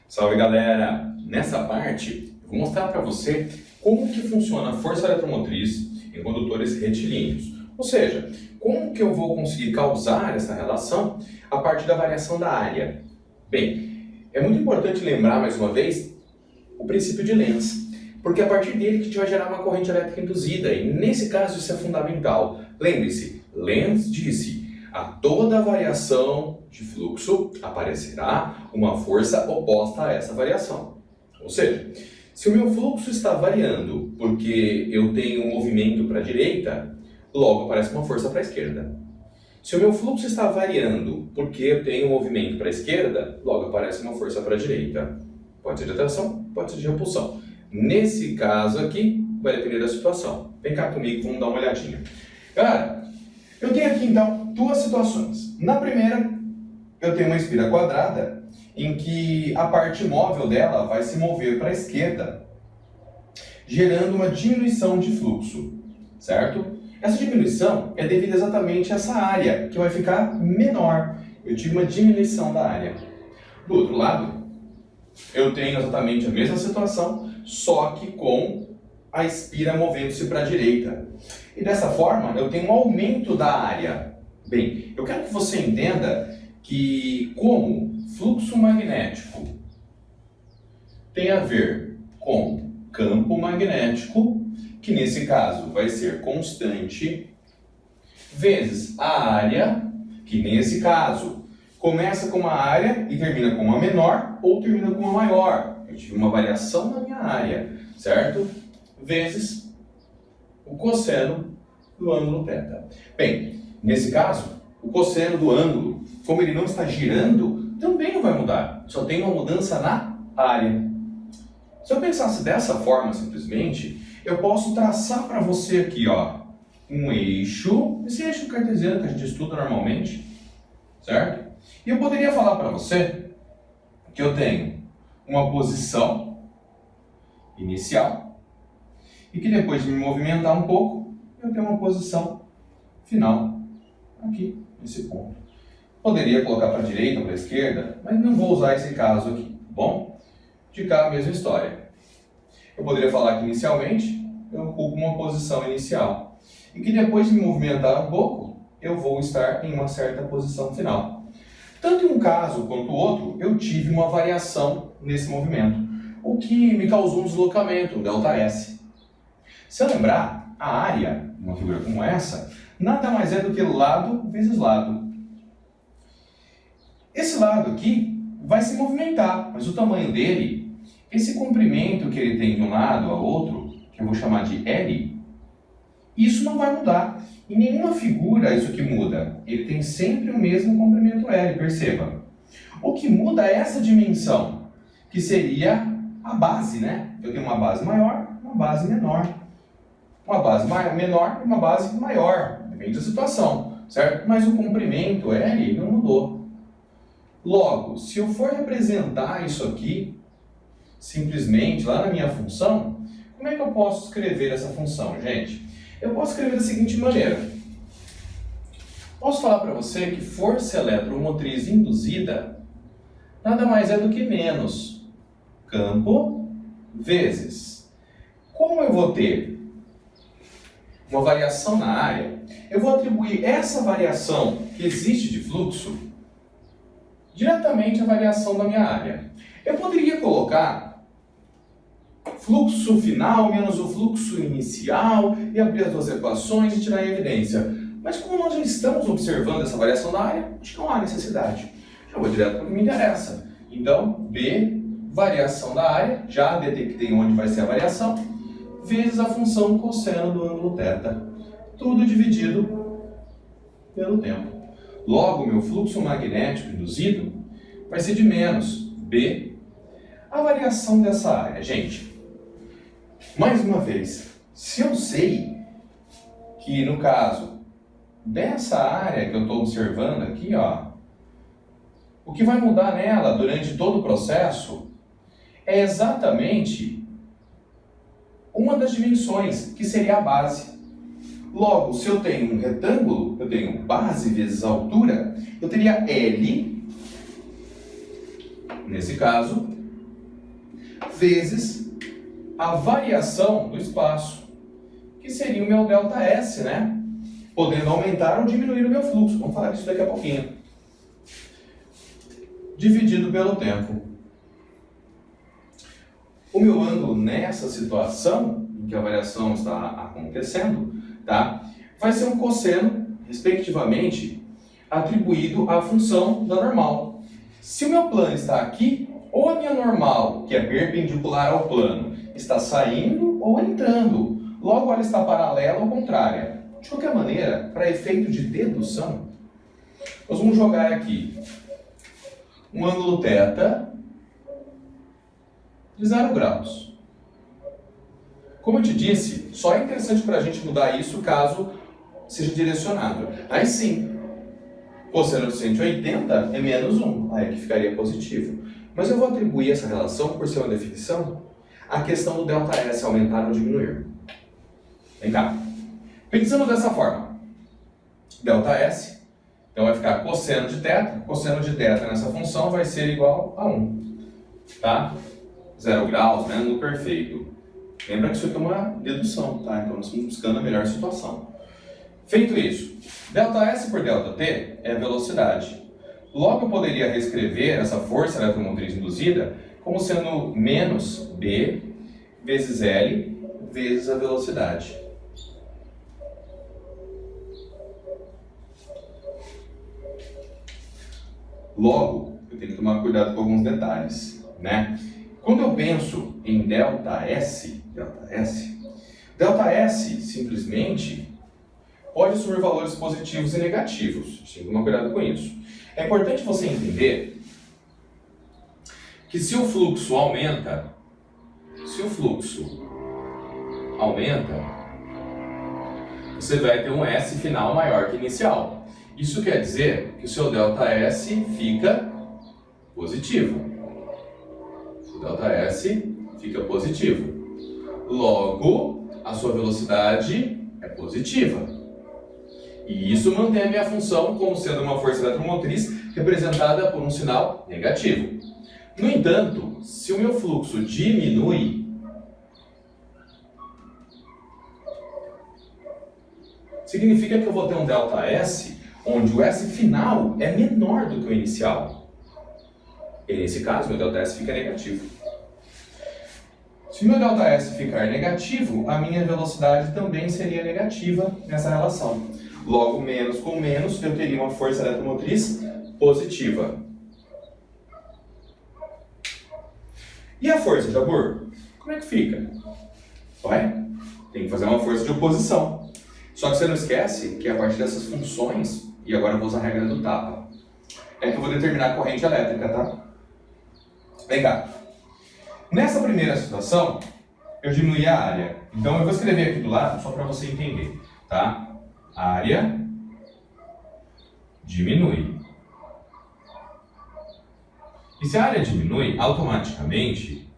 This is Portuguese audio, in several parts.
Salve galera! Nessa parte eu vou mostrar para você como que funciona a força eletromotriz em condutores retilíneos. Ou seja, como que eu vou conseguir causar essa relação a partir da variação da área. Bem, é muito importante lembrar mais uma vez o princípio de Lenz, porque é a partir dele que a gente vai gerar uma corrente elétrica induzida, e nesse caso isso é fundamental. Lembre-se, Lenz disse: a toda variação de fluxo aparecerá uma força oposta a essa variação. Ou seja, se o meu fluxo está variando porque eu tenho um movimento para a direita, logo aparece uma força para a esquerda. Se o meu fluxo está variando porque eu tenho um movimento para a esquerda, logo aparece uma força para a direita. Pode ser de atração, pode ser de repulsão. Nesse caso aqui, vai depender da situação. Vem cá comigo, vamos dar uma olhadinha. Cara, eu tenho aqui então duas situações. Na primeira, eu tenho uma espira quadrada em que a parte móvel dela vai se mover para a esquerda, gerando uma diminuição de fluxo, certo? Essa diminuição é devido exatamente a essa área, que vai ficar menor. Eu tive uma diminuição da área. Do outro lado, eu tenho exatamente a mesma situação, só que com a espira movendo-se para a direita. E dessa forma, eu tenho um aumento da área. Bem, eu quero que você entenda que como fluxo magnético tem a ver com campo magnético, que nesse caso vai ser constante, vezes a área, que nesse caso começa com uma área e termina com uma menor ou termina com uma maior. Eu tive uma variação na minha área, certo? Vezes o cosseno do ângulo θ. Bem, nesse caso, o cosseno do ângulo, como ele não está girando, também não vai mudar. Só tem uma mudança na área. Se eu pensasse dessa forma, simplesmente, eu posso traçar para você aqui, ó, um eixo, esse eixo cartesiano que a gente estuda normalmente, certo? E eu poderia falar para você que eu tenho uma posição inicial e que depois de me movimentar um pouco, eu tenho uma posição final aqui, nesse ponto. Poderia colocar para a direita ou para a esquerda, mas não vou usar esse caso aqui, tá bom? De cá a mesma história. Eu poderia falar que inicialmente eu ocupo uma posição inicial e que depois de me movimentar um pouco, eu vou estar em uma certa posição final. Tanto em um caso quanto no outro, eu tive uma variação nesse movimento, o que me causou um deslocamento, ΔS. Se eu lembrar, a área, numa figura como essa, nada mais é do que lado vezes lado. Esse lado aqui vai se movimentar, mas o tamanho dele, esse comprimento que ele tem de um lado ao outro, que eu vou chamar de L, isso não vai mudar. Em nenhuma figura isso aqui muda. Ele tem sempre o mesmo comprimento L, perceba. O que muda é essa dimensão, que seria a base, né? Eu tenho uma base maior, uma base menor. Uma base menor e uma base maior, depende da situação, certo? Mas o comprimento L não mudou. Logo, se eu for representar isso aqui, simplesmente lá na minha função, como é que eu posso escrever essa função, gente? Eu posso escrever da seguinte maneira. Posso falar para você que força eletromotriz induzida nada mais é do que menos campo vezes. Como eu vou ter uma variação na área, eu vou atribuir essa variação que existe de fluxo diretamente à variação da minha área. Eu poderia colocar fluxo final menos o fluxo inicial e abrir as duas equações e tirar em evidência. Mas como nós já estamos observando essa variação da área, acho que não há necessidade. Já vou direto para o que me interessa. Então, B, variação da área, já detectei onde vai ser a variação, vezes a função cosseno do ângulo θ. Tudo dividido pelo tempo. Logo, meu fluxo magnético induzido vai ser de menos B, a variação dessa área. Gente, mais uma vez, se eu sei que no caso dessa área que eu estou observando aqui, ó, o que vai mudar nela durante todo o processo é exatamente uma das dimensões, que seria a base. Logo, se eu tenho um retângulo, eu tenho base vezes altura, eu teria L, nesse caso, vezes a variação do espaço, que seria o meu ΔS, né? Podendo aumentar ou diminuir o meu fluxo. Vamos falar disso daqui a pouquinho. Dividido pelo tempo. O meu ângulo nessa situação, em que a variação está acontecendo, tá? Vai ser um cosseno, respectivamente, atribuído à função da normal. Se o meu plano está aqui, ou a minha normal, que é perpendicular ao plano, está saindo ou entrando. Logo, ela está paralela ou contrária. De qualquer maneira, para efeito de dedução, nós vamos jogar aqui um ângulo θ de 0 graus. Como eu te disse, só é interessante para a gente mudar isso caso seja direcionado. Aí sim, cosseno de 180 é menos 1, aí que ficaria positivo. Mas eu vou atribuir essa relação, por ser uma definição, à questão do ΔS aumentar ou diminuir. Vem cá. Pensando dessa forma, ΔS, então vai ficar cosseno de θ. Cosseno de θ nessa função vai ser igual a 1. Tá? 0 graus, né? Ângulo perfeito. Lembra que isso aqui é uma dedução, tá? Então nós estamos buscando a melhor situação. Feito isso, ΔS por ΔT é a velocidade. Logo eu poderia reescrever essa força eletromotriz induzida como sendo menos B vezes L vezes a velocidade. Logo, eu tenho que tomar cuidado com alguns detalhes, né? Quando eu penso em ΔS simplesmente pode assumir valores positivos e negativos. Tem que tomar cuidado com isso. É importante você entender que se o fluxo aumenta, você vai ter um S final maior que inicial. Isso quer dizer que o seu ΔS fica positivo. O ΔS fica positivo. Logo, a sua velocidade é positiva. E isso mantém a minha função como sendo uma força eletromotriz representada por um sinal negativo. No entanto, se o meu fluxo diminui, significa que eu vou ter um ΔS onde o S final é menor do que o inicial. E nesse caso, meu ΔS fica negativo. Se o meu ΔS ficar negativo, a minha velocidade também seria negativa nessa relação. Logo, menos com menos, eu teria uma força eletromotriz positiva. E a força de Jabor? Como é que fica? Ué, tem que fazer uma força de oposição. Só que você não esquece que a partir dessas funções, e agora eu vou usar a regra do tapa, é que eu vou determinar a corrente elétrica, tá? Vem cá. Nessa primeira situação, eu diminuí a área. Então eu vou escrever aqui do lado só para você entender, tá? Área diminui. E se a área diminui, automaticamente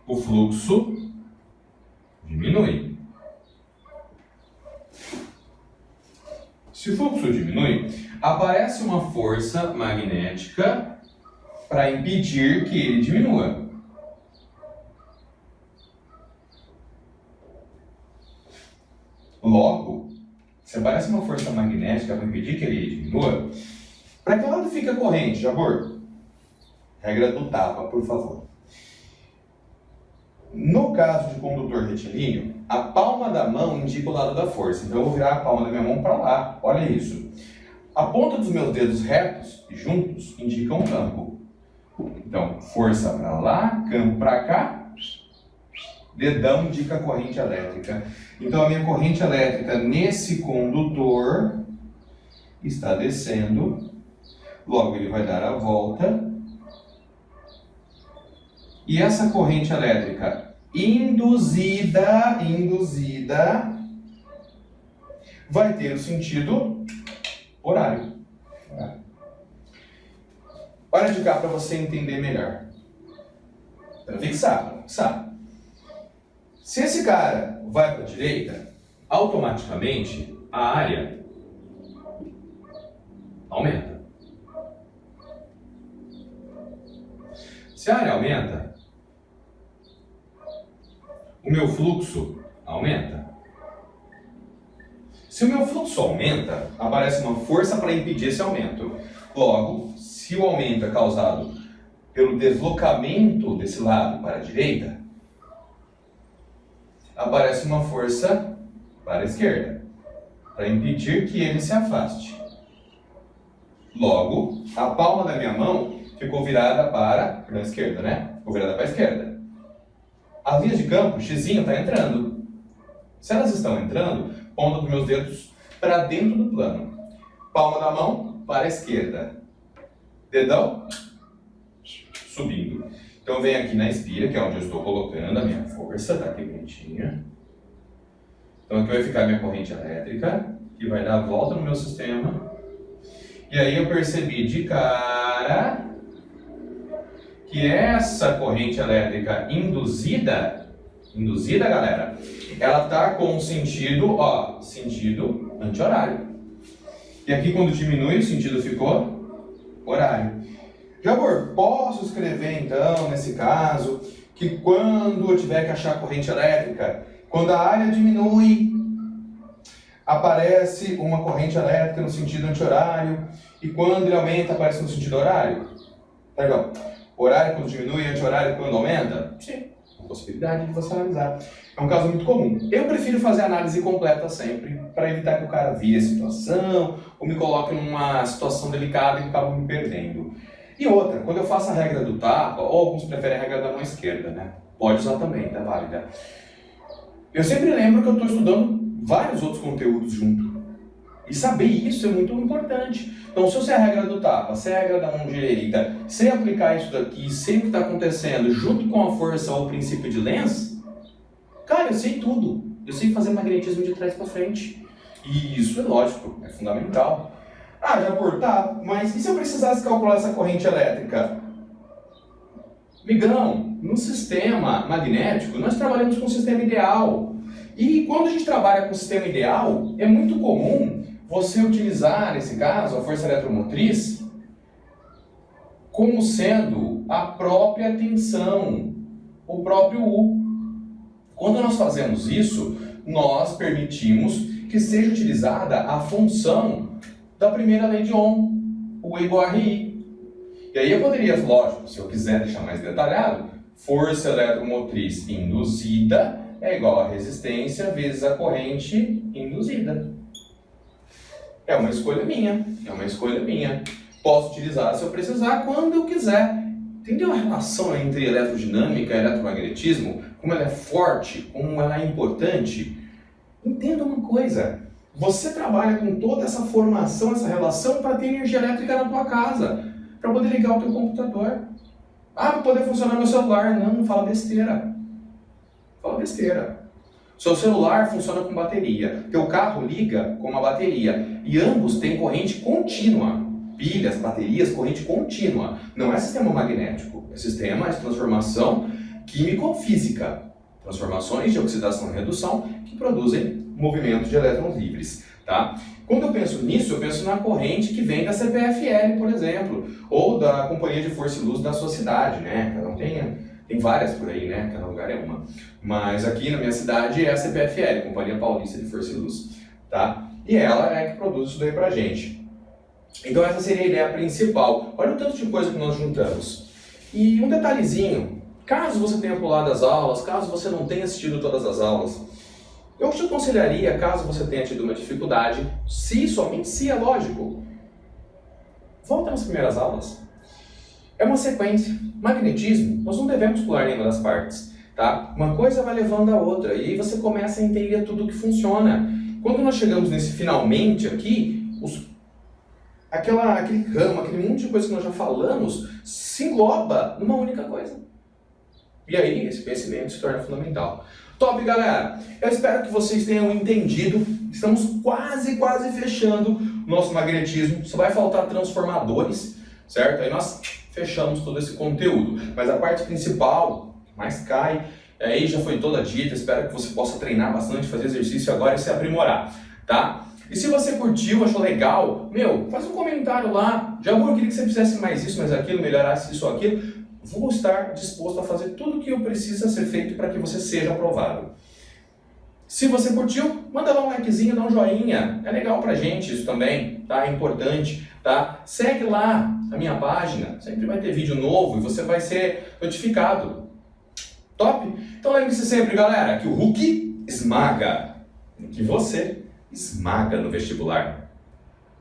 o fluxo diminui. Se o fluxo diminui, aparece uma força magnética para impedir que ele diminua. Logo, se aparece uma força magnética para impedir que ele diminua, para que lado fica a corrente, Jabor? Regra do tapa, por favor. No caso de condutor retilíneo, a palma da mão indica o lado da força. Então eu vou virar a palma da minha mão para lá. Olha isso. A ponta dos meus dedos retos e juntos indicam um campo. Então, força para lá, campo para cá. Dedão indica a corrente elétrica. Então a minha corrente elétrica nesse condutor está descendo. Logo ele vai dar a volta. E essa corrente elétrica induzida vai ter o sentido horário. Olha de cá para você entender melhor. Para fixar. Se esse cara vai para a direita, automaticamente a área aumenta. Se a área aumenta, o meu fluxo aumenta. Se o meu fluxo aumenta, aparece uma força para impedir esse aumento. Logo, se o aumento é causado pelo deslocamento desse lado para a direita, aparece uma força para a esquerda, para impedir que ele se afaste. Logo, a palma da minha mão ficou virada para a esquerda, né? Ficou virada para a esquerda. As linhas de campo, o xizinho está entrando. Se elas estão entrando, ponta dos meus dedos para dentro do plano. Palma da mão para a esquerda. Dedão subindo. Então vem aqui na espira, que é onde eu estou colocando a minha força, tá aqui bonitinha. Então aqui vai ficar a minha corrente elétrica, que vai dar a volta no meu sistema. E aí eu percebi de cara que essa corrente elétrica induzida, galera, ela tá com um sentido, ó, sentido anti-horário. E aqui quando diminui o sentido ficou horário. Jabor, posso escrever então, nesse caso, que quando eu tiver que achar a corrente elétrica, quando a área diminui, aparece uma corrente elétrica no sentido anti-horário, e quando ele aumenta, aparece no sentido horário? Perdão, horário quando diminui e anti-horário quando aumenta? Sim, uma possibilidade de você analisar. É um caso muito comum. Eu prefiro fazer a análise completa sempre, para evitar que o cara vire a situação, ou me coloque numa situação delicada e acabo me perdendo. E outra, quando eu faço a regra do tapa, ou alguns preferem a regra da mão esquerda, né? Pode usar também, tá válida. Eu sempre lembro que eu estou estudando vários outros conteúdos junto. E saber isso é muito importante. Então, se eu sei a regra do tapa, sei a regra da mão direita, sei aplicar isso daqui, sei o que está acontecendo, junto com a força ou o princípio de Lenz, cara, eu sei tudo. Eu sei fazer magnetismo de trás para frente. E isso é lógico, é fundamental. Ah, Jabor, tá, mas e se eu precisasse calcular essa corrente elétrica? Migão, no sistema magnético, nós trabalhamos com o sistema ideal. E quando a gente trabalha com o sistema ideal, é muito comum você utilizar, nesse caso, a força eletromotriz como sendo a própria tensão, o próprio U. Quando nós fazemos isso, nós permitimos que seja utilizada a função da primeira lei de Ohm, o E igual a RI. E aí eu poderia, lógico, se eu quiser deixar mais detalhado, força eletromotriz induzida é igual a resistência vezes a corrente induzida. É uma escolha minha, Posso utilizar se eu precisar, quando eu quiser. Entendeu a relação entre eletrodinâmica e eletromagnetismo? Como ela é forte, como ela é importante? Entenda uma coisa. Você trabalha com toda essa formação, essa relação para ter energia elétrica na tua casa, para poder ligar o teu computador. Ah, para poder funcionar meu celular. Não fala besteira. Fala besteira. Seu celular funciona com bateria, teu carro liga com uma bateria e ambos têm corrente contínua. Pilhas, baterias, corrente contínua. Não é sistema magnético, é sistema de transformação químico-física. Transformações de oxidação e redução que produzem movimento de elétrons livres, tá? Quando eu penso nisso, eu penso na corrente que vem da CPFL, por exemplo, ou da Companhia de Força e Luz da sua cidade, né? Cada um tem várias por aí, né? Cada lugar é uma. Mas aqui na minha cidade é a CPFL, Companhia Paulista de Força e Luz, tá? E ela é que produz isso daí pra gente. Então essa seria a ideia principal. Olha o tanto de coisa que nós juntamos. E um detalhezinho, caso você tenha pulado as aulas, caso você não tenha assistido todas as aulas, eu te aconselharia, caso você tenha tido uma dificuldade, somente se é lógico, volta nas primeiras aulas. É uma sequência. Magnetismo, nós não devemos pular nenhuma das partes, tá? Uma coisa vai levando a outra, e aí você começa a entender tudo que funciona. Quando nós chegamos nesse finalmente aqui, aquele ramo, aquele monte de coisa que nós já falamos, se engloba numa única coisa. E aí, esse conhecimento se torna fundamental. Top, galera! Eu espero que vocês tenham entendido. Estamos quase fechando o nosso magnetismo. Só vai faltar transformadores, certo? Aí nós fechamos todo esse conteúdo. Mas a parte principal, mais cai, aí já foi toda dita. Espero que você possa treinar bastante, fazer exercício agora e se aprimorar, tá? E se você curtiu, achou legal, faz um comentário lá. Jabor, eu queria que você fizesse mais isso, mais aquilo, melhorasse isso ou aquilo. vou estar disposto a fazer tudo o que precisa ser feito para que você seja aprovado. Se você curtiu, manda lá um likezinho, dá um joinha. É legal pra gente isso também, tá? É importante, tá? Segue lá a minha página, sempre vai ter vídeo novo e você vai ser notificado. Top? Então lembre-se sempre, galera, que o Hulk esmaga, que você esmaga no vestibular.